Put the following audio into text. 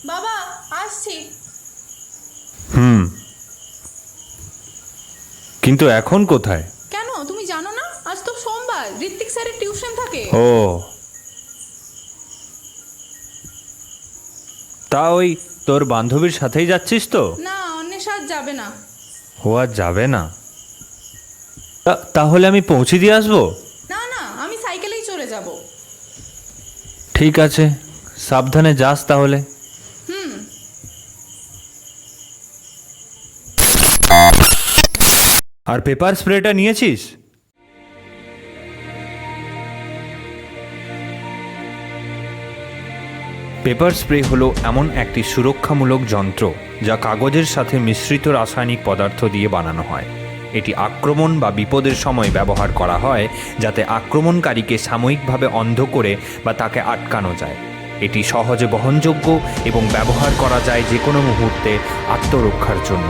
বাবা আসছি। কিন্তু এখন কোথায়? কেন তুমি জানো না, আজ তো সোমবার, ঋত্বিক স্যারের টিউশন থাকে। ও, তা ওই তোর বান্ধবীর সাথেই যাচ্ছিস তো? না, অন্বেষা আজ যাবে না। ও আর যাবে না? তাহলে আমি পৌঁছে দিয়ে আসবো? না না, আমি সাইকেলেই চলে যাব। ঠিক আছে, সাবধানে যাস তাহলে। আর পেপার স্প্রেটা নিয়েছিস? পেপার স্প্রে হলো এমন একটি সুরক্ষামূলক যন্ত্র যা কাগজের সাথে মিশ্রিত রাসায়নিক পদার্থ দিয়ে বানানো হয়। এটি আক্রমণ বা বিপদের সময় ব্যবহার করা হয় যাতে আক্রমণকারীকে সাময়িকভাবে অন্ধ করে বা তাকে আটকানো যায়। এটি সহজে বহনযোগ্য এবং ব্যবহার করা যায় যে কোনো মুহূর্তে আত্মরক্ষার জন্য।